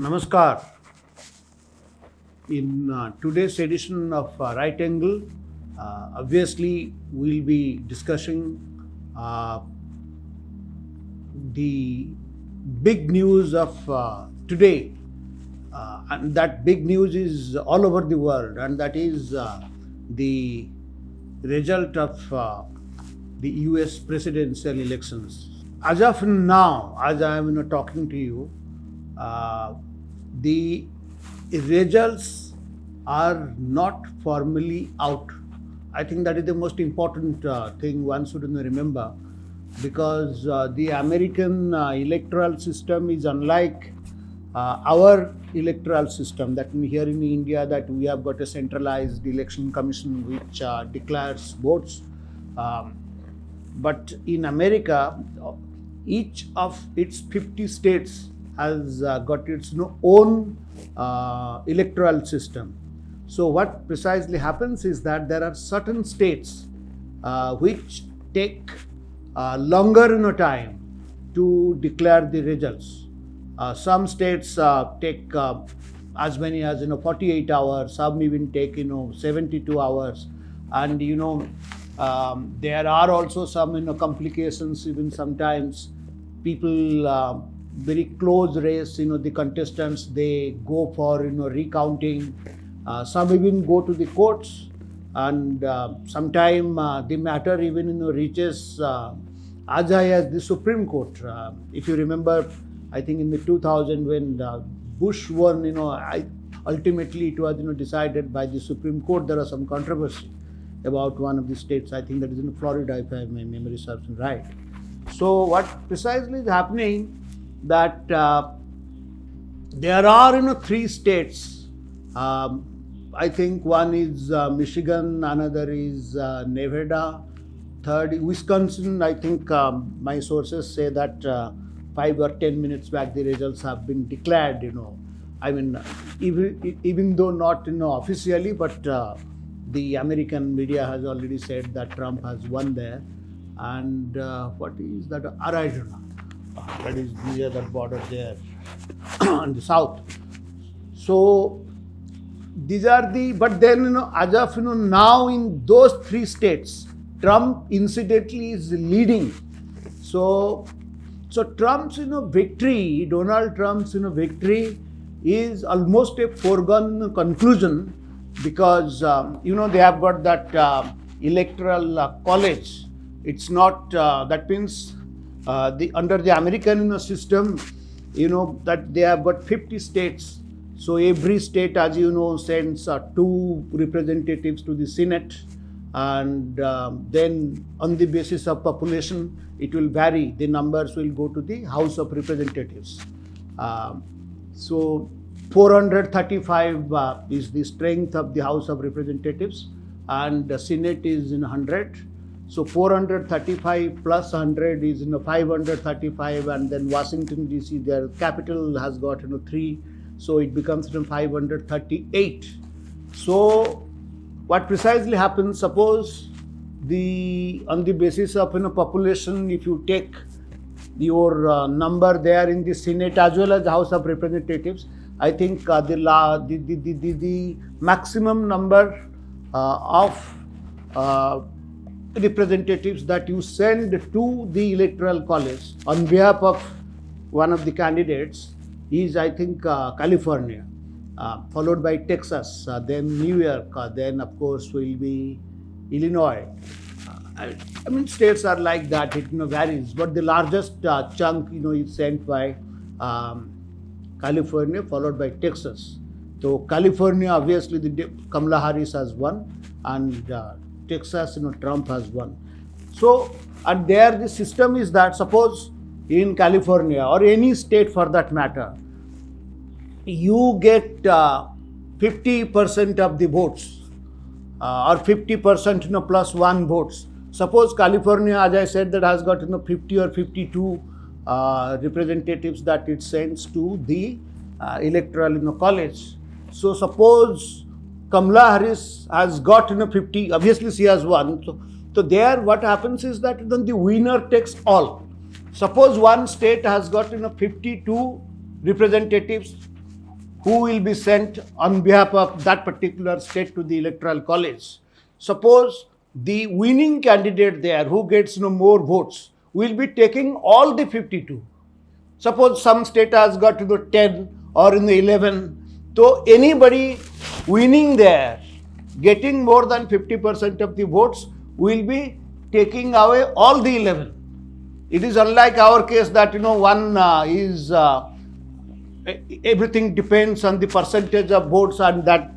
Namaskar. In today's edition of Right Angle, obviously we'll be discussing the big news of today, and that big news is all over the world, and that is the result of the US presidential elections. As of now, as I am talking to you, the results are not formally out. I think that is the most important thing one should remember, because the American electoral system is unlike our electoral system. That here in India, that we have got a centralized election commission which declares votes. But in America, each of its 50 states has got its own electoral system. So what precisely happens is that there are certain states which take longer time to declare the results. Some states take as many as 48 hours. Some even take 72 hours, and there are also some complications. Even sometimes people very close race, the contestants, they go for recounting. Some even go to the courts, and sometime the matter even reaches as high as the Supreme Court. If you remember, I think in the 2000 when Bush won, ultimately it was decided by the Supreme Court. There was some controversy about one of the states. I think that is in Florida, if my memory serves me right. So what precisely is happening, that there are three states. I think one is Michigan, another is Nevada, third Wisconsin. I think my sources say that 5 or 10 minutes back the results have been declared. I mean, even though not officially, but the American media has already said that Trump has won there. And what is that? Arizona. That is near that border there on the south. So these are but then as of now in those three states, Trump incidentally is leading. So Trump's victory, Donald Trump's victory is almost a foregone conclusion, because they have got that electoral college. It's not that means under the American system, that they have got 50 states. So every state, as sends 2 representatives to the Senate, and then on the basis of population, it will vary. The numbers will go to the House of Representatives. So 435 is the strength of the House of Representatives, and the Senate is in 100. So 435 plus 100 is 535, and then Washington DC, their capital has got 3, so it becomes 538. So what precisely happens? Suppose on the basis of population, if you take your number there in the Senate as well as the House of Representatives, I think the maximum number of representatives that you send to the electoral college on behalf of one of the candidates is, I think, California, followed by Texas, then New York, then of course will be Illinois. I mean, states are like that. It varies, but the largest chunk is sent by California, followed by Texas. So California, obviously, the Kamala Harris has won, and Texas, Trump has won. So, and there the system is that, suppose in California or any state for that matter, you get 50% of the votes, or 50% plus 1 votes. Suppose California, as I said, that has got 50 or 52 representatives that it sends to the electoral college. So suppose Kamala Harris has got 50, obviously she has won. So there what happens is that then the winner takes all. Suppose one state has got 52 representatives who will be sent on behalf of that particular state to the electoral college. Suppose the winning candidate there who gets more votes will be taking all the 52. Suppose some state has got 10 or 11. So anybody winning there, getting more than 50% of the votes, will be taking away all the 11. It is unlike our case that one is everything depends on the percentage of votes, and that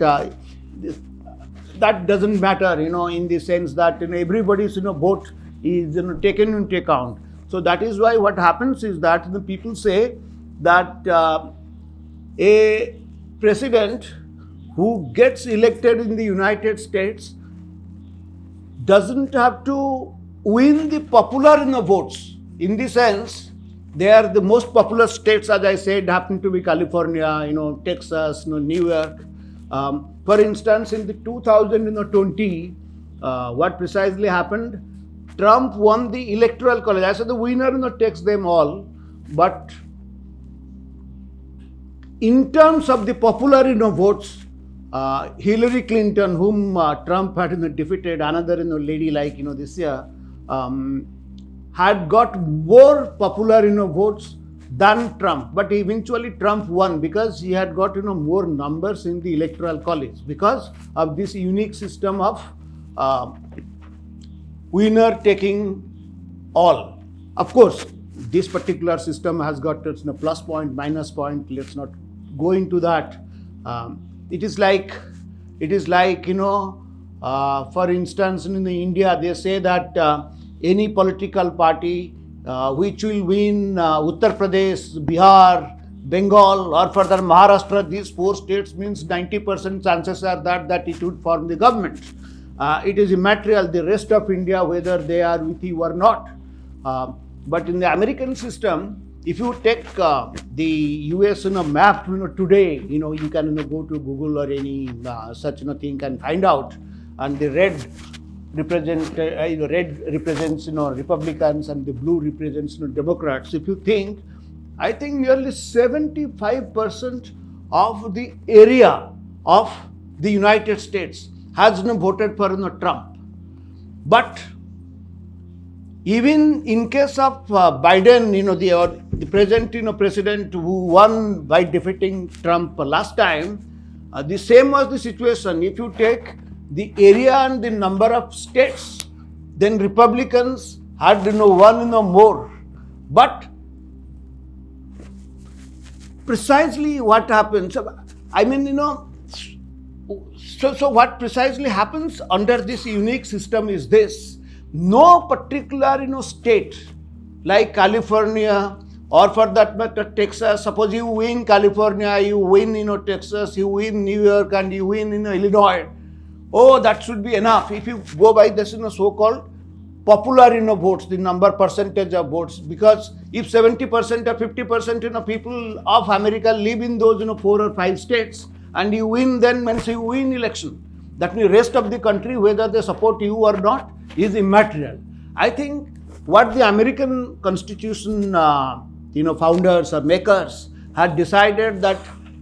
doesn't matter, in the sense that everybody's vote is taken into account. So that is why what happens is that the people say that a president who gets elected in the United States doesn't have to win the popular votes. In the sense, they are the most popular states, as I said, happen to be California, Texas, New York. For instance, in the 2020, what precisely happened? Trump won the electoral college. I said the winner takes them all, but in terms of the popular votes, Hillary Clinton, whom Trump had defeated, another lady like this year, had got more popular votes than Trump. But eventually Trump won because he had got more numbers in the electoral college because of this unique system of winner taking all. Of course, this particular system has got its plus point, minus point. Let's not go into that. It is like for instance, in India, they say that any political party which will win Uttar Pradesh, Bihar, Bengal, or further Maharashtra, these 4 states, means 90% chances are that it would form the government. It is immaterial the rest of India whether they are with you or not. But in the American system, if you take the US map today, you can go to Google or any such thing and find out, and the red represents Republicans and the blue represents Democrats. If you think, I think nearly 75% of the area of the United States has voted for Trump. But even in case of Biden, the present president who won by defeating Trump last time, the same was the situation. If you take the area and the number of states, then Republicans had one more. But precisely what happens, I mean, so what precisely happens under this unique system is this: no particular state like California, or for that matter Texas. Suppose you win California, you win Texas, you win New York, and you win Illinois. Oh, that should be enough. If you go by this so-called popular votes, the number percentage of votes, because if 70% or 50% people of America live in those 4 or 5 states, and you win, then means you win election. That means rest of the country, whether they support you or not, is immaterial. I think what the American Constitution founders or makers had decided that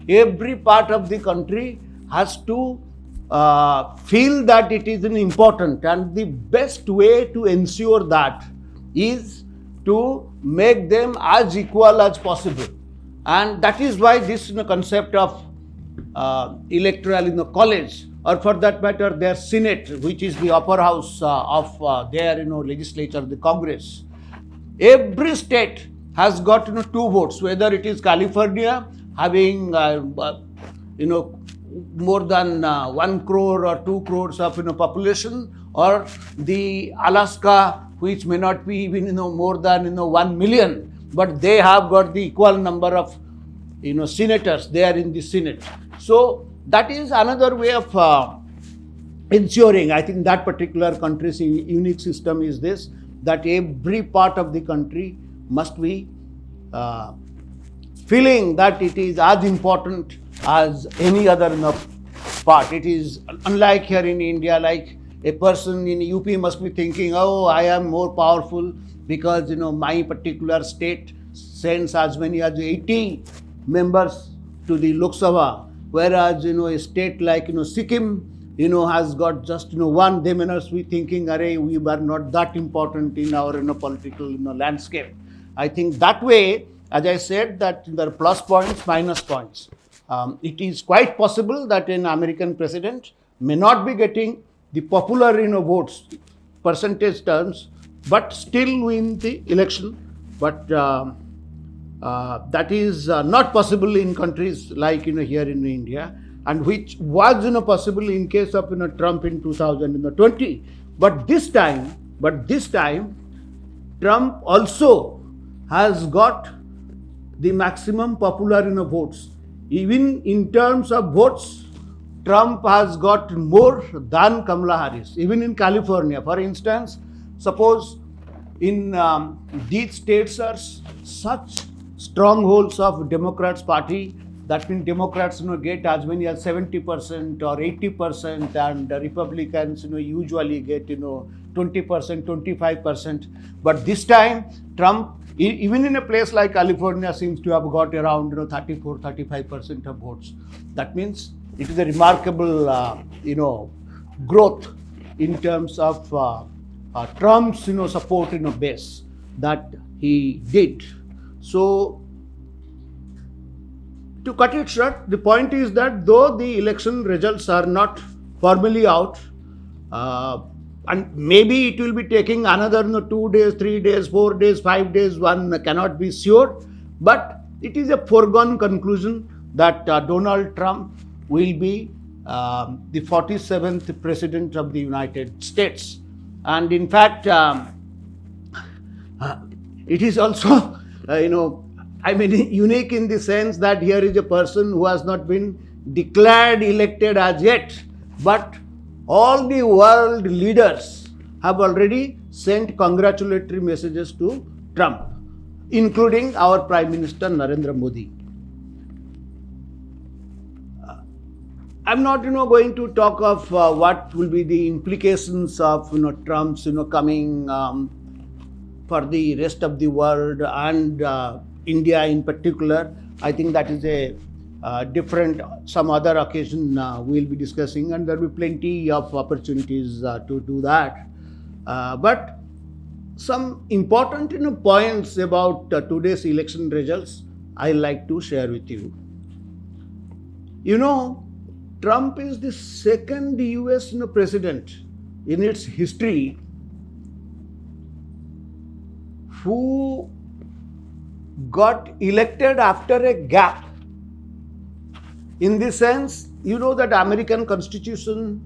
every part of the country has to feel that it is important, and the best way to ensure that is to make them as equal as possible. And that is why this concept of electoral college, or for that matter their Senate, which is the upper house of their legislature, the Congress. Every state has got 2 votes, whether it is California having more than 1 crore or 2 crores of population, or the Alaska, which may not be even more than 1 million, but they have got the equal number of senators there in the Senate. So that is another way of ensuring, I think, that particular country's unique system is this, that every part of the country must be feeling that it is as important as any other part. It is unlike here in India, like a person in UP must be thinking, oh, I am more powerful because my particular state sends as many as 80 members to the Lok Sabha, whereas a state like Sikkim has got just one. They may not be thinking, "Arey, we are not that important in our political landscape." I think that way, as I said, that there are plus points, minus points. It is quite possible that an American president may not be getting the popular votes percentage terms, but still win the election. But that is not possible in countries like here in India, and which was possible in case of Trump in 2020. But this time Trump also has got the maximum popular votes. Even in terms of votes, Trump has got more than Kamala Harris. Even in California, for instance, suppose in these states are such strongholds of Democrats party, that means Democrats get as many as 70% or 80%, and Republicans usually get 20%, 25%. But this time Trump, even in a place like California, seems to have got around 34, 35% of votes. That means it is a remarkable growth in terms of Trump's support base that he did. So to cut it short, the point is that though the election results are not formally out, and maybe it will be taking another 2 days, 3 days, 4 days, 5 days, one cannot be sure, but it is a foregone conclusion that Donald Trump will be the 47th president of the United States. And in fact, it is also, unique in the sense that here is a person who has not been declared elected as yet, but all the world leaders have already sent congratulatory messages to Trump, including our Prime Minister Narendra Modi. I'm not going to talk of what will be the implications of Trump's coming for the rest of the world and India in particular. I think that is a different, some other occasion we'll be discussing, and there will be plenty of opportunities to do that. But some important points about today's election results I like to share with you. Trump is the second US president in its history who got elected after a gap. In this sense, that American Constitution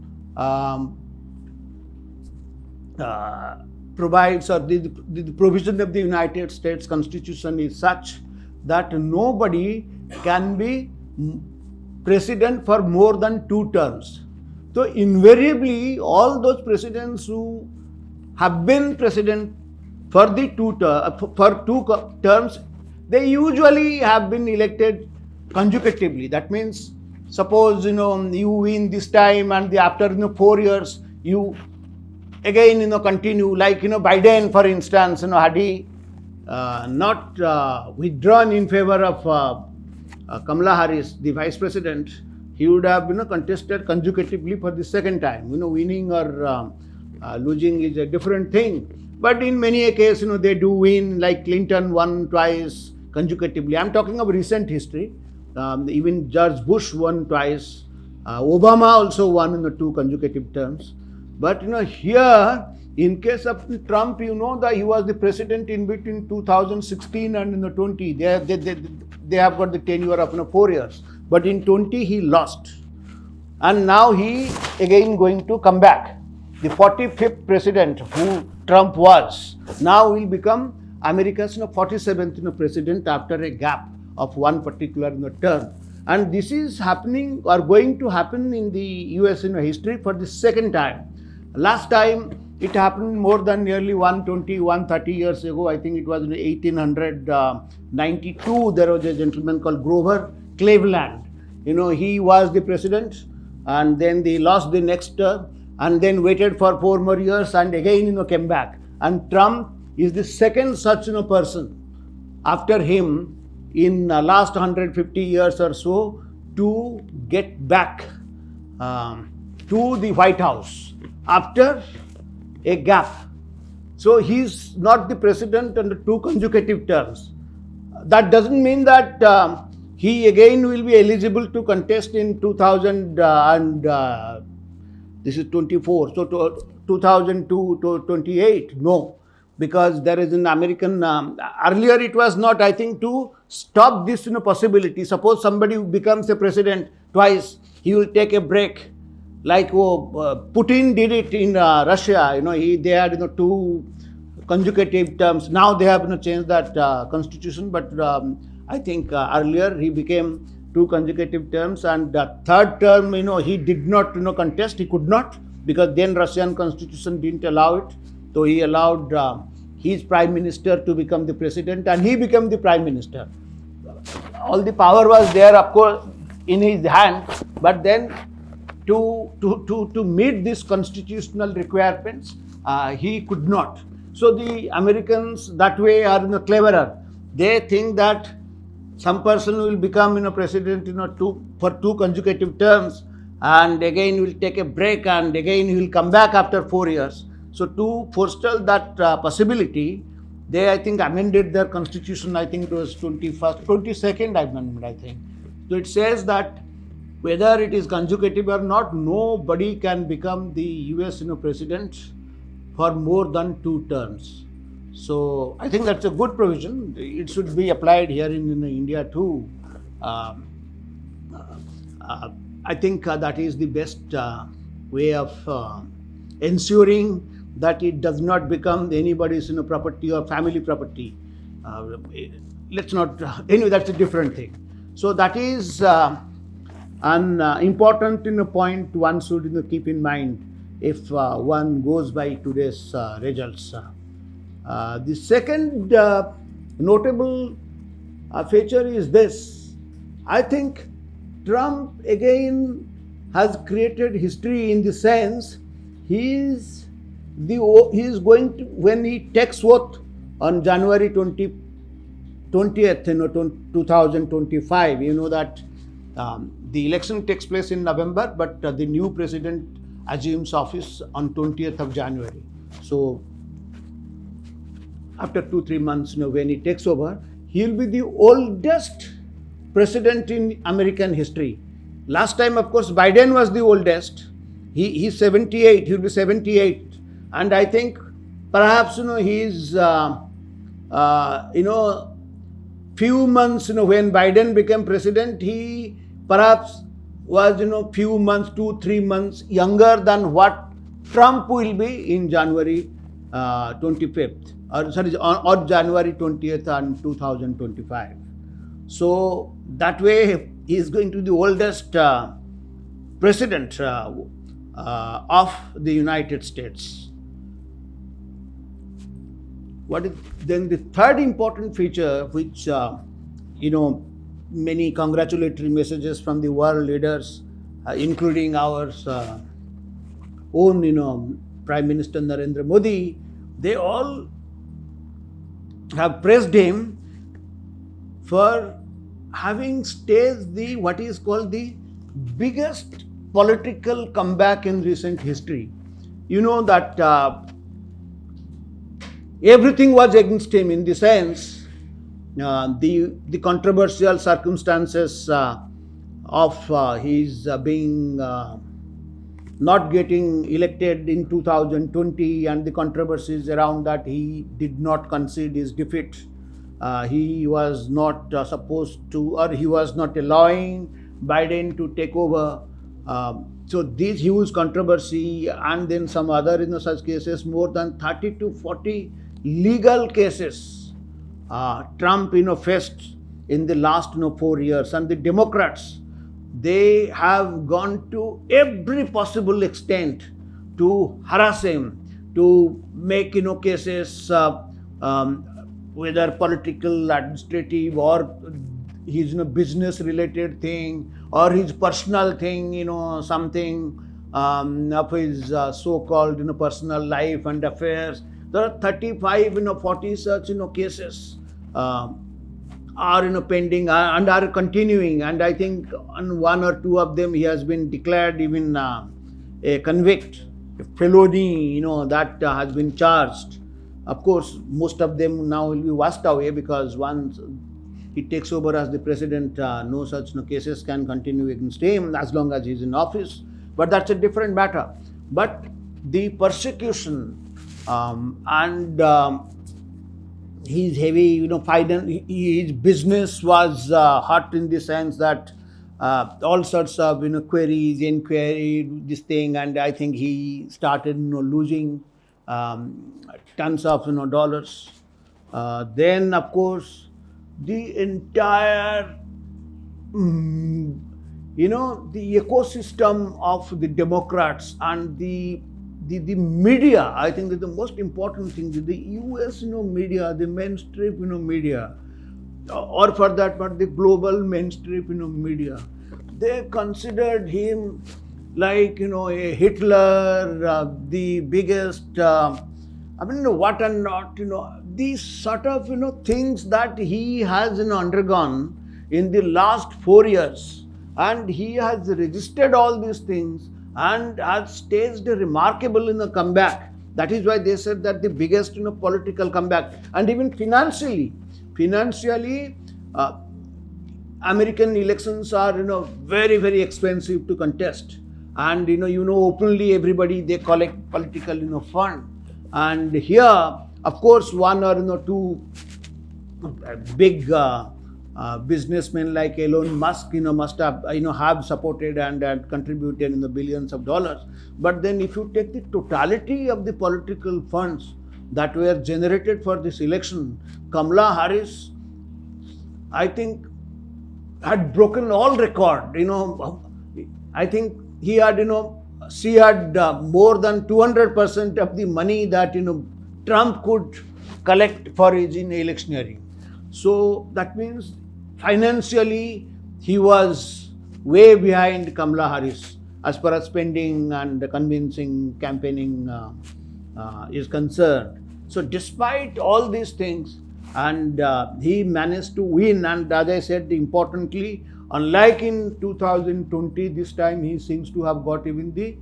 provides, or the provision of the United States Constitution is such that nobody can be president for more than 2 terms. So invariably, all those presidents who have been president for the 2 terms, they usually have been elected consecutively. That means, suppose you win this time, and after 4 years you again continue. Like Biden, for instance, had he not withdrawn in favor of Kamala Harris, the vice president, he would have contested consecutively for the second time. Winning or losing is a different thing. But in many a case, they do win. Like Clinton won twice consecutively. I'm talking of recent history. Even George Bush won twice. Obama also won in 2 consecutive terms. But here, in case of Trump, that he was the president in between 2016 and 20. They have got the tenure of 4 years. But in 20 he lost. And now he again going to come back. The 45th president who Trump was, now will become America's 47th president after a gap of one particular term. And this is happening or going to happen in the US history for the second time. Last time it happened more than nearly 130 years ago. I think it was in 1892. There was a gentleman called Grover Cleveland. He was the president, and then they lost the next term, and then waited for 4 more years, and again came back. And Trump is the second such person after him in last 150 years or so to get back to the White House after a gap. So he's not the president under 2 consecutive terms. That doesn't mean that he again will be eligible to contest in 2000 and this is 24, so 2002 to 28. No, because there is an American, earlier it was not, I think, to stop this possibility. Suppose somebody becomes a president twice, he will take a break. Like Putin did it in Russia. They had 2 consecutive terms. Now they have changed that constitution, but I think earlier he became 2 consecutive terms, and the 3rd term, he did not contest. He could not, because then Russian constitution didn't allow it. So he allowed his prime minister to become the president, and he became the prime minister. All the power was there, of course, in his hand, but then to meet these constitutional requirements, he could not. So the Americans that way are cleverer. They think that some person will become president for 2 consecutive terms, and again will take a break, and again he will come back after 4 years. So to forestall that possibility, they, I think, amended their constitution. I think it was 22nd amendment, I think. So it says that whether it is consecutive or not, nobody can become the US president for more than 2 terms. So I think that's a good provision. It should be applied here in India too. I think that is the best way of ensuring that it does not become anybody's property or family property. Let's not, anyway, that's a different thing. So that is an important point one should keep in mind if one goes by today's results. The second notable feature is this. I think Trump again has created history in the sense he is going to, when he takes oath on January 20th, 2025, that the election takes place in November, but the new president assumes office on 20th of January. So after 2-3 months, when he takes over, he will be the oldest president in American history. Last time, of course, Biden was the oldest. He's 78. He will be 78, and I think perhaps he's few months when Biden became president, he perhaps was few months, 2-3 months younger than what Trump will be in January 25th. Or January 20th and 2025. So that way he is going to be the oldest president of the United States. What is then the third important feature, which many congratulatory messages from the world leaders, including our own Prime Minister Narendra Modi, they all have praised him for having staged what is called the biggest political comeback in recent history. That everything was against him, in the sense the controversial circumstances of his being not getting elected in 2020, and the controversies around that. He did not concede his defeat. He was not supposed to, or he was not allowing Biden to take over. So this huge controversy, and then some other such cases, more than 30 to 40 legal cases Trump faced in the last 4 years. And the Democrats, they have gone to every possible extent to harass him, to make cases, whether political, administrative, or his business related thing, or his personal thing, something of his so-called personal life and affairs. There are 35, 40 such cases are pending and are continuing, and I think on one or two of them he has been declared even a convict, a felony, that has been charged. Of course, most of them now will be washed away because once he takes over as the president, no such cases can continue against him as long as he is in office. But that's a different matter. But the persecution and his heavy, his business was hurt in the sense that all sorts of, queries, inquiry, this thing, and I think he started, losing tons of, dollars. Then, of course, the entire, the ecosystem of the Democrats and the media, I think that the most important thing is the US, media, the mainstream, media, or for that matter, the global mainstream, media, they considered him like, a Hitler, the biggest, what and not, these sort of, things that he has, undergone in the last 4 years, and he has resisted all these things and has staged a remarkable comeback. That is why they said that the biggest political comeback. And even financially, American elections are very, very expensive to contest. And openly everybody, they collect political fund. And here, of course, one or two big businessmen like Elon Musk, must have, have supported and contributed in the billions of dollars. But then if you take the totality of the political funds that were generated for this election, Kamala Harris, I think, had broken all record. I think she had more than 200% of the money that, Trump could collect for his electioneering. So that means financially he was way behind Kamala Harris as far as spending and convincing campaigning is concerned. So despite all these things, and he managed to win, and as I said, importantly, unlike in 2020, this time he seems to have got even the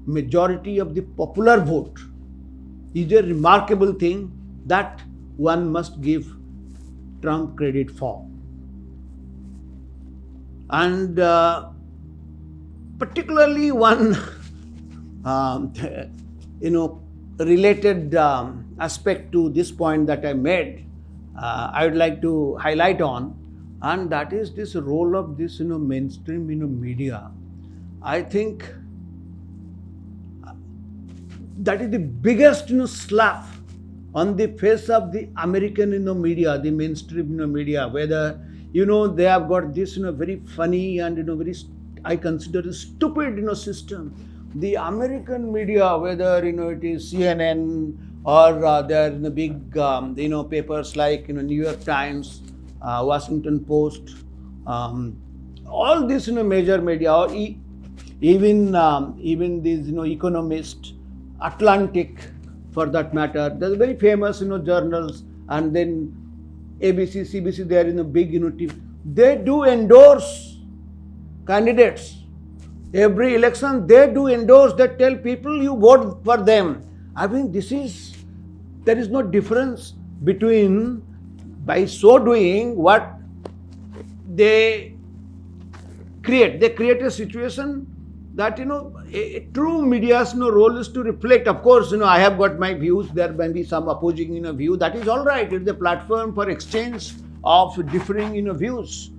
majority of the popular vote. Is a remarkable thing that one must give Trump credit for. And particularly one, related aspect to this point that I made, I would like to highlight on, and that is this role of this, mainstream, media. I think that is the biggest, slap on the face of the American, media, the mainstream, media, whether, they have got this, very funny and, very, I consider a stupid, system. The American media, whether, it is CNN or there are big, papers like, New York Times, Washington Post, all these, major media, or even these, Economist, Atlantic, for that matter. There's very famous, journals, and then ABC, CBC, they are in a big, TV. They do endorse candidates. Every election, they do endorse, they tell people you vote for them. I mean, there is no difference between, by so doing, what they create. They create a situation that, a true media's role is to reflect. Of course, I have got my views. There may be some opposing, view. That is all right. It's a platform for exchange of differing, views.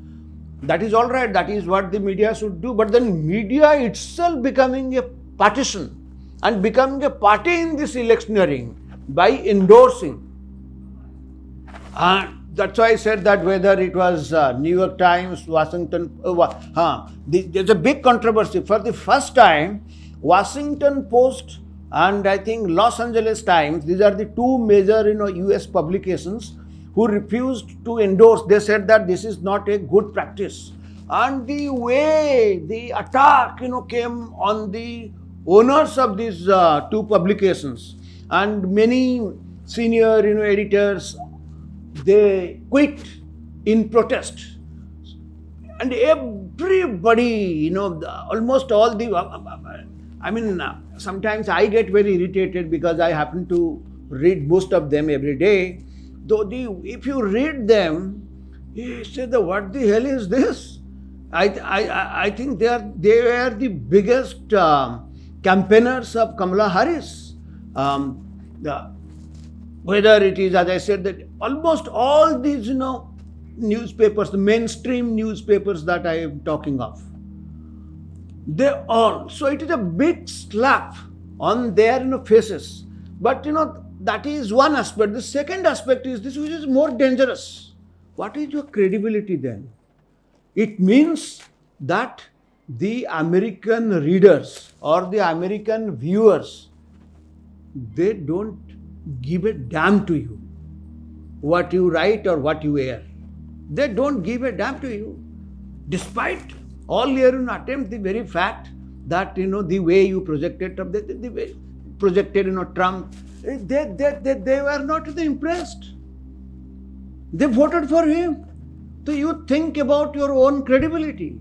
That is all right. That is what the media should do. But then media itself becoming a partisan and becoming a party in this electioneering by endorsing. That's why I said that whether it was New York Times, Washington, there's a big controversy. For the first time, Washington Post and I think Los Angeles Times, these are the two major US publications who refused to endorse. They said that this is not a good practice. And the way the attack came on the owners of these two publications, and many senior editors, they quit in protest. And everybody, almost all the, sometimes I get very irritated because I happen to read most of them every day. Though if you read them, you say, what the hell is this? I think they are the biggest campaigners of Kamala Harris. Whether it is, as I said, that almost all these, newspapers, the mainstream newspapers that I am talking of, so it is a big slap on their faces. But that is one aspect. The second aspect is this, which is more dangerous. What is your credibility then? It means that the American readers or the American viewers, they don't give a damn to you, what you write or what you air. They don't give a damn to you. Despite all your attempt, the very fact that, the way you projected Trump, the way projected, Trump, they were not impressed. They voted for him. So you think about your own credibility.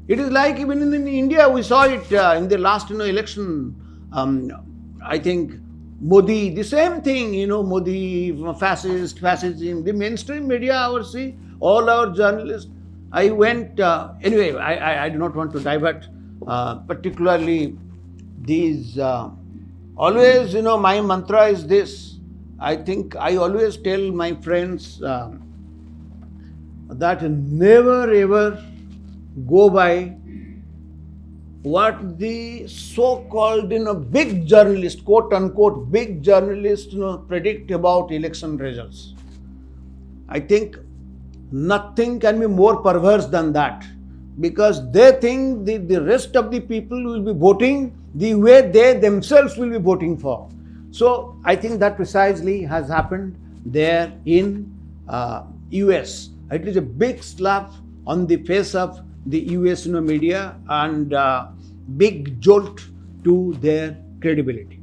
It is like even in India, we saw it in the last election. I think Modi, the same thing, Modi, fascism, the mainstream media, all our journalists. I went, anyway, I do not want to divert, particularly these, always, my mantra is this. I think I always tell my friends that never ever go by what the so-called, big journalist, quote unquote, big journalist, predict about election results. I think nothing can be more perverse than that, because they think the rest of the people will be voting the way they themselves will be voting for. So I think that precisely has happened there in US. It is a big slap on the face of the US media and big jolt to their credibility.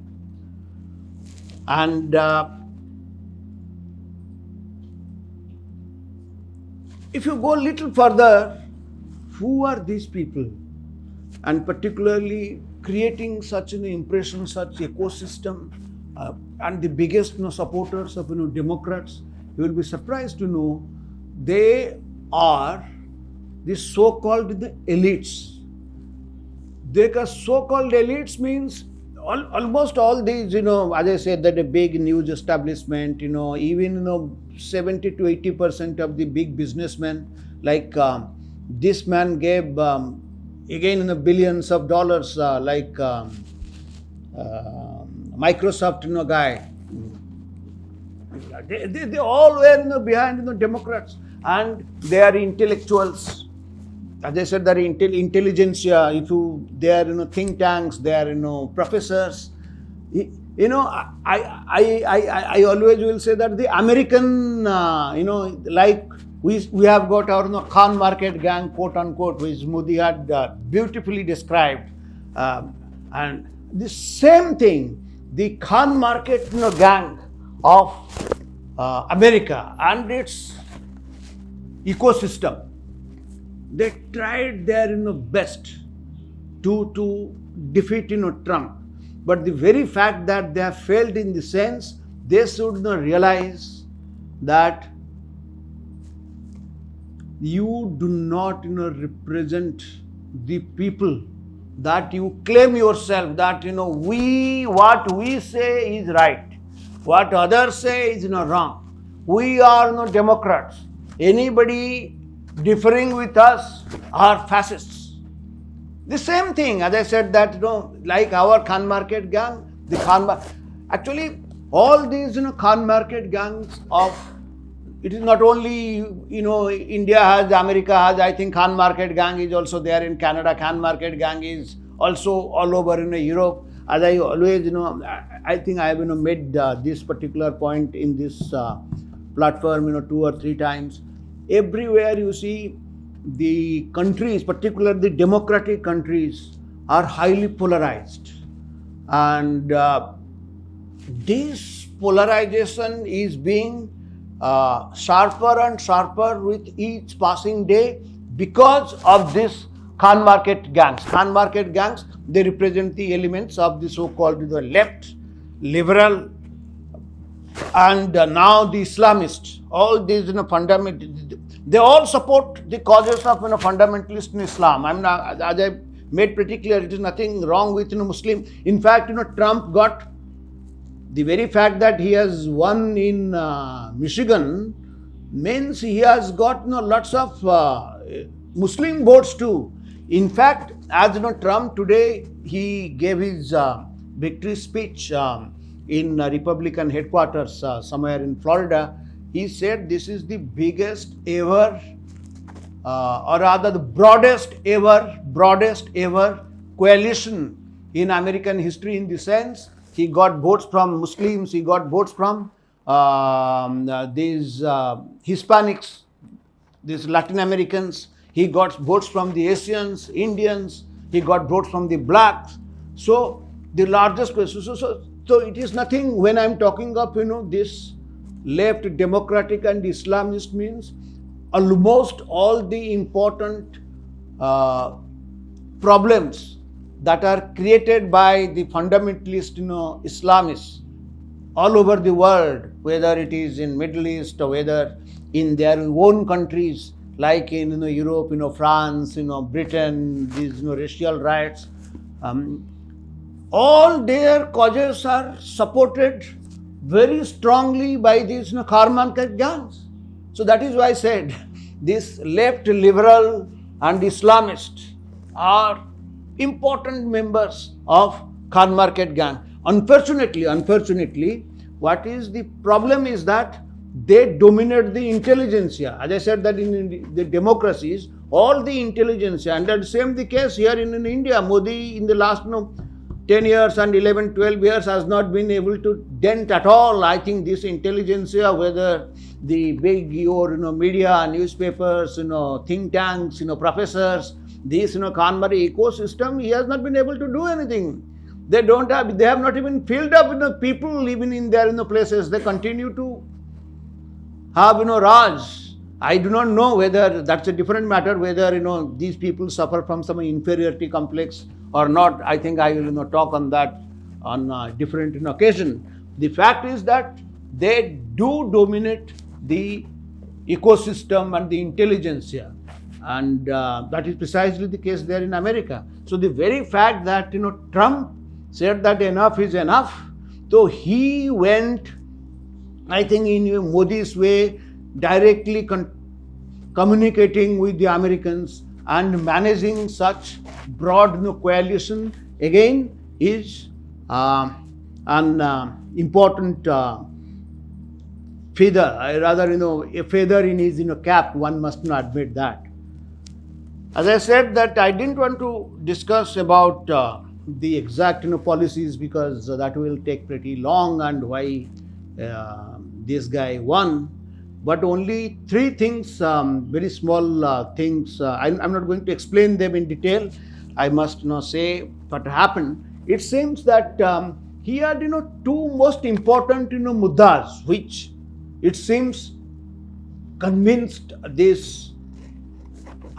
And if you go a little further, who are these people? And particularly creating such an impression, such ecosystem, and the biggest supporters of Democrats, you will be surprised to know they are the so-called the elites. The so-called elites means almost all these, as I said, that a big news establishment, even 70 to 80% of the big businessmen, like this man gave again billions of dollars, like Microsoft guy. They all were behind Democrats, and they are intellectuals. As I said, they are intelligentsia. They are think tanks. They are professors. I always will say that the American, like we have got our Khan market gang, quote unquote, which Modi had beautifully described, and the same thing, the Khan market gang of America and its ecosystem. They tried their best to defeat Trump. But the very fact that they have failed in the sense, they should realize that you do not represent the people that you claim yourself, that what we say is right, what others say is wrong. We are Democrats. Anybody differing with us are fascists. The same thing, as I said, that like our Khan market gang, actually all these Khan market gangs of, it is not only India has, America has. I think Khan market gang is also there in Canada. Khan market gang is also all over Europe. As I always I think I have made this particular point in this platform 2 or 3 times. Everywhere you see the countries, particularly the democratic countries, are highly polarized, and this polarization is being sharper and sharper with each passing day because of this Khan market gangs. Khan market gangs, they represent the elements of the so-called the left, liberal, and now the Islamists. All these fundamental, they all support the causes of fundamentalist in Islam. I'm not, as I made pretty clear, it is nothing wrong with Muslim. In fact, Trump got the very fact that he has won in Michigan means he has got lots of Muslim votes too. In fact, as Trump today, he gave his victory speech in Republican headquarters somewhere in Florida. He said this is the biggest ever, or rather the broadest ever coalition in American history, in the sense he got votes from Muslims, he got votes from these Hispanics, these Latin Americans, he got votes from the Asians, Indians, he got votes from the blacks. So the largest question, so it is nothing when I'm talking of this left, democratic and Islamist, means almost all the important problems that are created by the fundamentalist Islamists all over the world, whether it is in Middle East or whether in their own countries like in Europe, France, Britain, these racial riots, all their causes are supported very strongly by these Khan market gangs. So that is why I said this left, liberal and Islamist are important members of Khan market gang. Unfortunately, what is the problem is that they dominate the intelligentsia. As I said that in the democracies, all the intelligentsia, and that same the case here in India. Modi in the last 10 years and 11, 12 years has not been able to dent at all, I think, this intelligentsia, whether the big media, newspapers, think tanks, professors, this Khan market ecosystem, he has not been able to do anything. They have not even filled up people living in their places. They continue to have Raj. I do not know whether that's a different matter, whether these people suffer from some inferiority complex or not. I think I will talk on that on a different occasion. The fact is that they do dominate the ecosystem and the intelligentsia, and that is precisely the case there in America. So the very fact that Trump said that enough is enough, so he went, I think, in Modi's way, directly communicating with the Americans and managing such broad coalition, again, is an important feather, a feather in his cap, one must not admit that. As I said that I didn't want to discuss about the exact policies, because that will take pretty long, and why this guy won. But only three things, very small things. I'm not going to explain them in detail. I must say what happened. It seems that he had two most important muddas, which it seems convinced these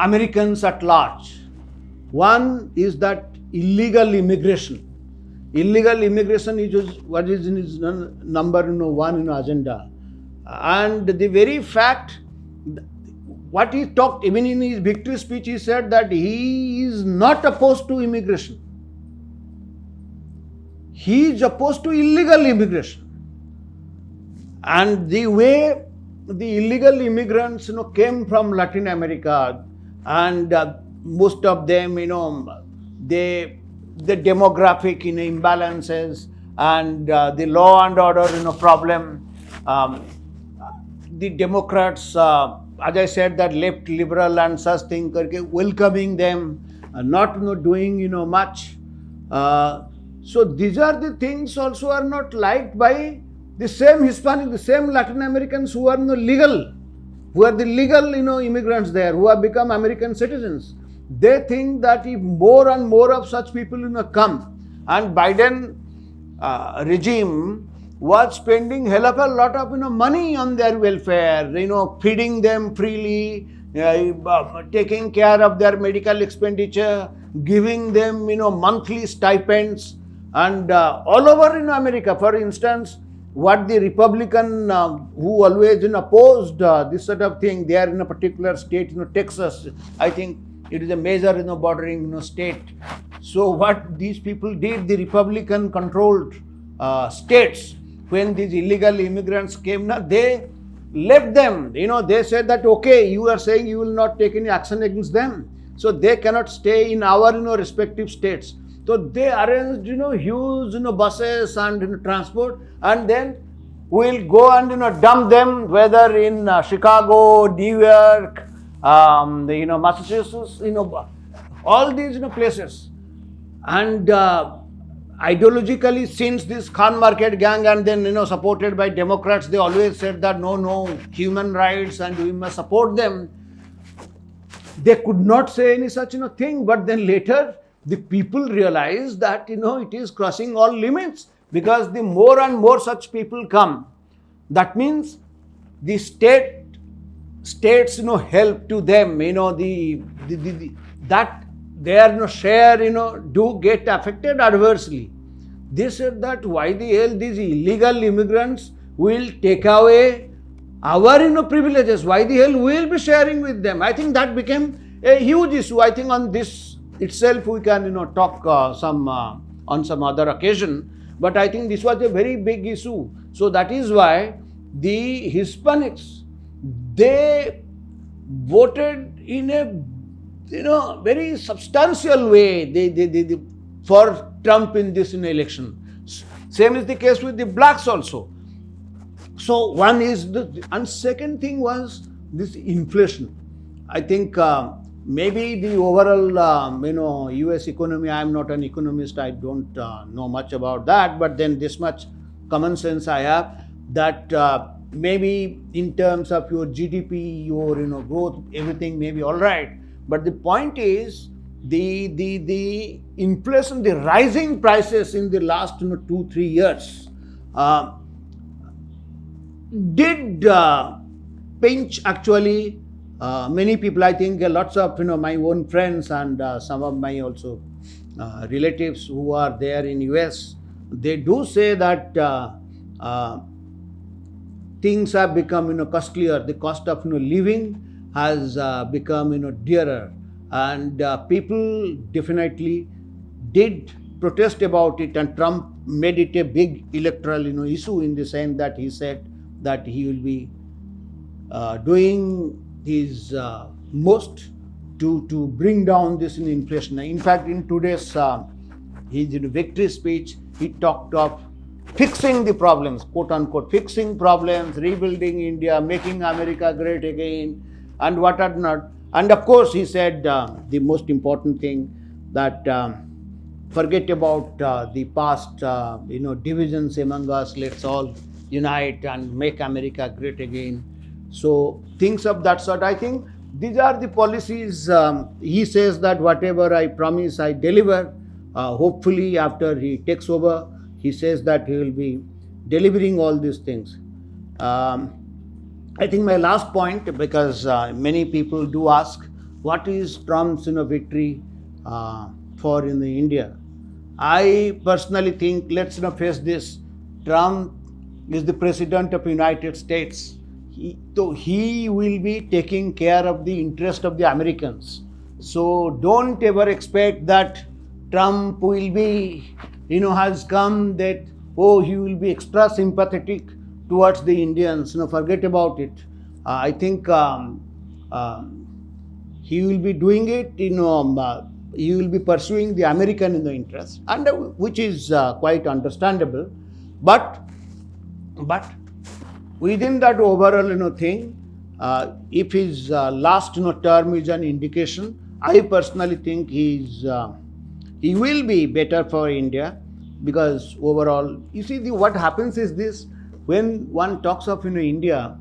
Americans at large. One is that illegal immigration. Illegal immigration is what is in his number one agenda. And the very fact, what he talked, even in his victory speech, he said that he is not opposed to immigration. He is opposed to illegal immigration. And the way the illegal immigrants came from Latin America, and most of them, the demographic imbalances and the law and order problem. The Democrats, as I said, that left, liberal and such thing, welcoming them, not doing much. So these are the things also are not liked by the same Hispanic, the same Latin Americans who are legal, who are the legal immigrants there, who have become American citizens. They think that if more and more of such people come, and Biden regime was spending hell of a lot of money on their welfare, feeding them freely, taking care of their medical expenditure, giving them monthly stipends, and all over in America. For instance, what the Republican who always opposed this sort of thing, they are in a particular state, Texas. I think it is a major bordering state. So what these people did, the Republican controlled states, when these illegal immigrants came, they left them. They said that, okay, you are saying you will not take any action against them, so they cannot stay in our respective states. So they arranged huge buses and transport, and then we'll go and dump them, whether in Chicago, New York, Massachusetts, all these places. And ideologically, since this Khan Market gang, and then supported by Democrats, they always said that no, human rights and we must support them. They could not say any such thing, but then later the people realized that it is crossing all limits, because the more and more such people come, that means the states help to them, that their share do get affected adversely. They said that why the hell these illegal immigrants will take away our privileges, why the hell we will be sharing with them. I think that became a huge issue. I think on this itself we can talk on some other occasion, but I think this was a very big issue. So that is why the Hispanics, they voted in a very substantial way they for Trump in this election. Same is the case with the blacks also. So one is and second thing was this inflation. I think maybe the overall US economy, I am not an economist, I don't know much about that, but then this much common sense I have, that maybe in terms of your GDP, your growth, everything may be all right. But the point is the inflation, the rising prices in the last 2-3 years did pinch actually many people. I think lots of my own friends and some of my also relatives who are there in US, they do say that things have become costlier. The cost of living has become dearer, and people definitely did protest about it, and Trump made it a big electoral issue, in the sense that he said that he will be doing his most to bring down this inflation. In fact, in today's his victory speech, he talked of fixing the problems, quote unquote, fixing problems, rebuilding India, making America great again, and what are not. And of course, he said the most important thing, that forget about the past divisions among us, let's all unite and make America great again. So things of that sort. I think these are the policies. He says that whatever I promise, I deliver. Hopefully after he takes over, he says that he will be delivering all these things. I think my last point, because many people do ask, what is Trump's victory for India? I personally think, let's face this, Trump is the President of the United States. So he will be taking care of the interest of the Americans. So don't ever expect that Trump will be, has come that, he will be extra sympathetic towards the Indians. Forget about it. I think he will be doing it, he will be pursuing the American interest, and which is quite understandable. But within that overall thing, if his last term is an indication, I personally think he will be better for India, because overall, you see, what happens is this: when one talks of India,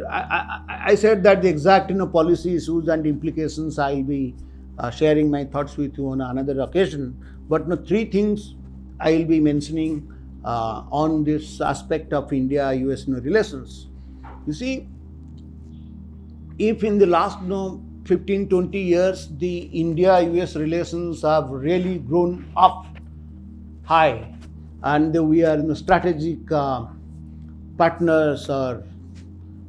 I said that the exact policy issues and implications I will be sharing my thoughts with you on another occasion. But three things I will be mentioning on this aspect of India-US relations. You see, if in the last 15-20 years the India-US relations have really grown up high, and we are strategic partners or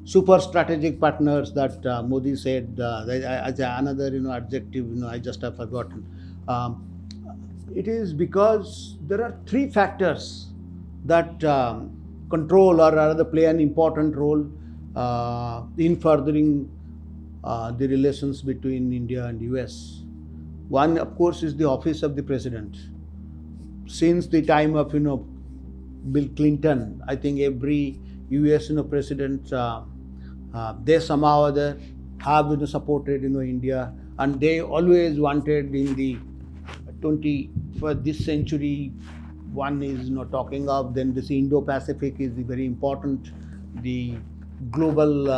super strategic partners that Modi said as another adjective I just have forgotten. It is because there are three factors that control or rather play an important role in furthering the relations between India and US. One, of course, is the office of the president. Since the time of Bill Clinton, I think every US president they somehow or other have supported India, and they always wanted in the for this century. One is talking of then this Indo-Pacific is very important. The global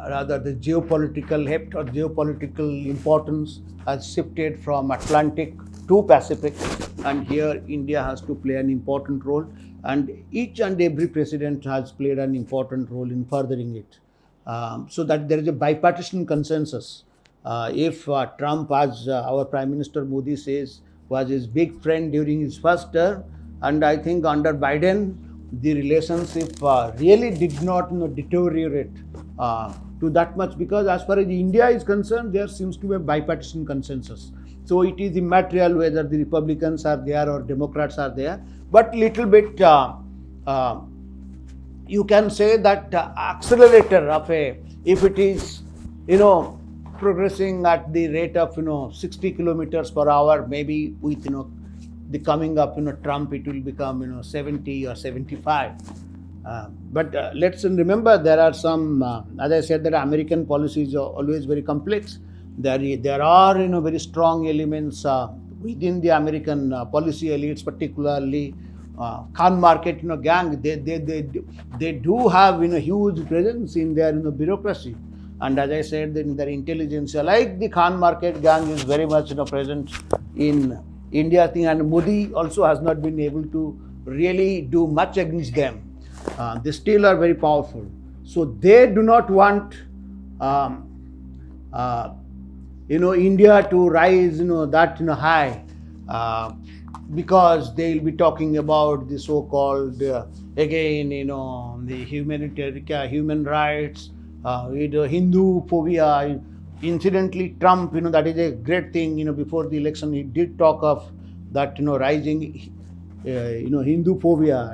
rather the geopolitical heft or geopolitical importance has shifted from Atlantic to Pacific, and here India has to play an important role, and each and every president has played an important role in furthering it, so that there is a bipartisan consensus. If Trump, as our Prime Minister Modi says, was his big friend during his first term, and I think under Biden the relationship really did not deteriorate to that much, because as far as India is concerned, there seems to be a bipartisan consensus. So it is immaterial whether the Republicans are there or Democrats are there, but little bit you can say that accelerator of if it is progressing at the rate of 60 kilometers per hour, maybe with the coming up Trump, it will become 70 or 75. But let's remember there are some, as I said, that American policies are always very complex. There are very strong elements within the American policy elites, particularly Khan market gang. They do have huge presence in their bureaucracy, and as I said, in their intelligence, like the Khan market gang is very much present in India thing, and Modi also has not been able to really do much against them. They still are very powerful, so they do not want India to rise that high, because they will be talking about the so-called again the human rights, Hindu phobia. Incidentally, Trump, that is a great thing. Before the election, he did talk of that rising Hindu phobia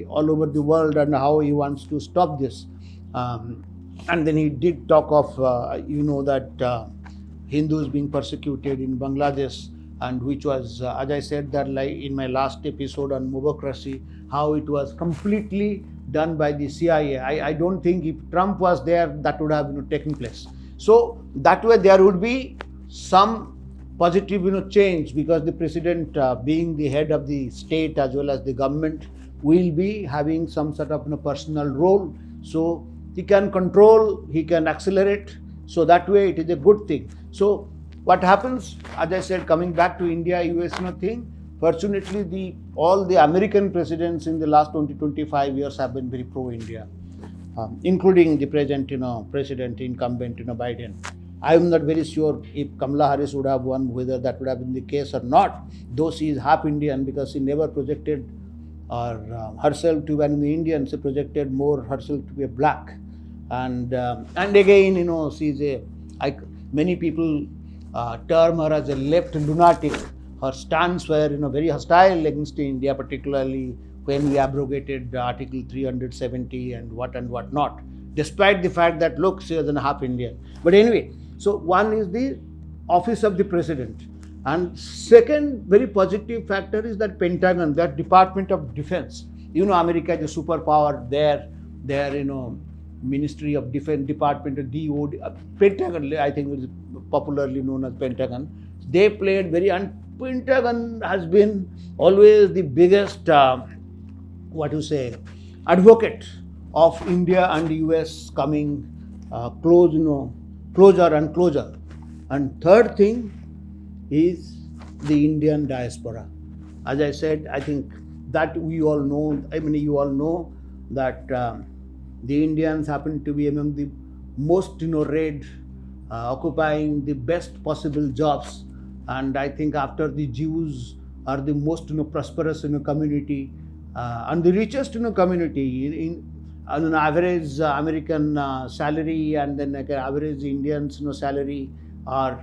all over the world, and how he wants to stop this. And then he did talk of that Hindus being persecuted in Bangladesh, and which was, as I said that like in my last episode on mobocracy, how it was completely done by the CIA. I don't think if Trump was there, that would have taken place. So that way there would be some positive change, because the president being the head of the state as well as the government will be having some sort of personal role. So he can control, he can accelerate. So that way it is a good thing. So what happens, as I said, coming back to India-US thing, fortunately all the American presidents in the last 20-25 years have been very pro-India, including the present president incumbent Biden. I am not very sure if Kamala Harris would have won, whether that would have been the case or not, though she is half Indian, because she never projected herself to be an Indian. She projected more herself to be a black, and again she's many people term her as a left lunatic. Her stance were very hostile against India, particularly when we abrogated Article 370 and what not, despite the fact that look, she was a half Indian. But anyway, so one is the office of the president, and second very positive factor is that Pentagon, that Department of Defense. America is a superpower. Their Ministry of Defense, Department of DOD, Pentagon, I think is popularly known as Pentagon. They played Pentagon has been always the biggest advocate of India and US coming closer and closer. And third thing is the Indian diaspora. As I said, I think that we all know. I mean, you all know that the Indians happen to be among the most read, occupying the best possible jobs, and I think after the Jews are the most prosperous community and the richest community in on an average American salary, and then like an average Indians salary are.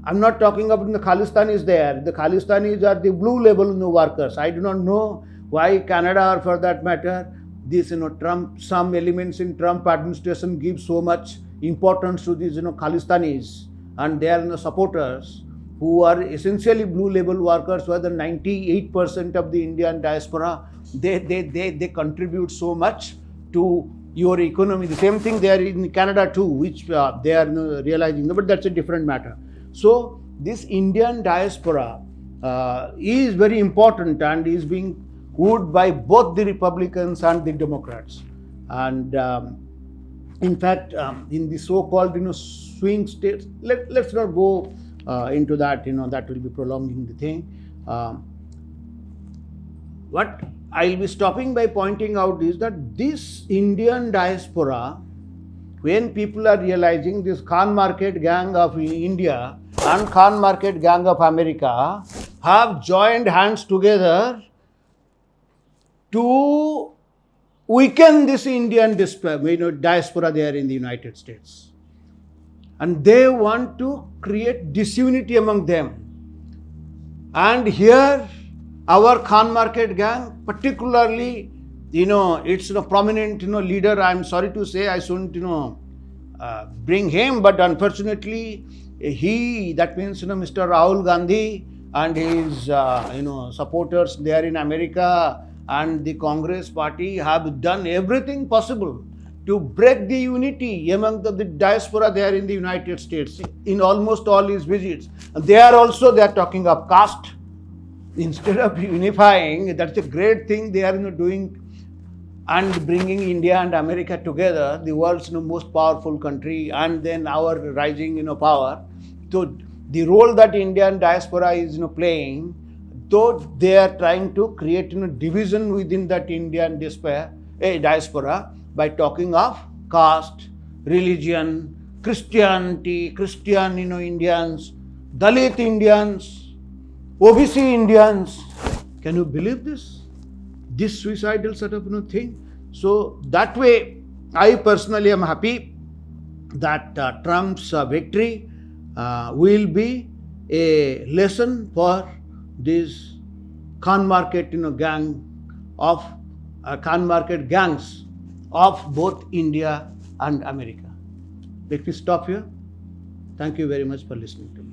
I'm not talking about the Khalistanis there. The Khalistanis are the blue label workers. I do not know why Canada, or for that matter, this Trump, some elements in Trump administration give so much importance to these Khalistanis and their supporters, who are essentially blue label workers, whether 98% of the Indian diaspora, they contribute so much to your economy. The same thing there in Canada too, which they are realizing, but that's a different matter. So this Indian diaspora is very important and is being wooed by both the Republicans and the Democrats. And in fact, in the so-called swing states, let's not go into that. That will be prolonging the thing. What I'll be stopping by pointing out is that this Indian diaspora, when people are realizing this Khan market gang of India and Khan market gang of America have joined hands together to weaken this Indian diaspora there in the United States. And they want to create disunity among them. And here, our Khan market gang, particularly, it's a prominent, leader. I'm sorry to say, I shouldn't, bring him, but unfortunately, that means, Mr. Rahul Gandhi and his, supporters there in America and the Congress party have done everything possible to break the unity among the diaspora there in the United States in almost all his visits. And they are talking of caste. Instead of unifying, that's a great thing they are doing and bringing India and America together, the world's most powerful country, and then our rising power. So the role that Indian diaspora is playing, though they are trying to create division within that Indian diaspora by talking of caste, religion, Christianity, Christian Indians, Dalit Indians, OBC Indians. Can you believe this? This suicidal sort of thing. So that way, I personally am happy that Trump's victory will be a lesson for this Khan market gang of Khan market gangs of both India and America. Let me stop here. Thank you very much for listening to me.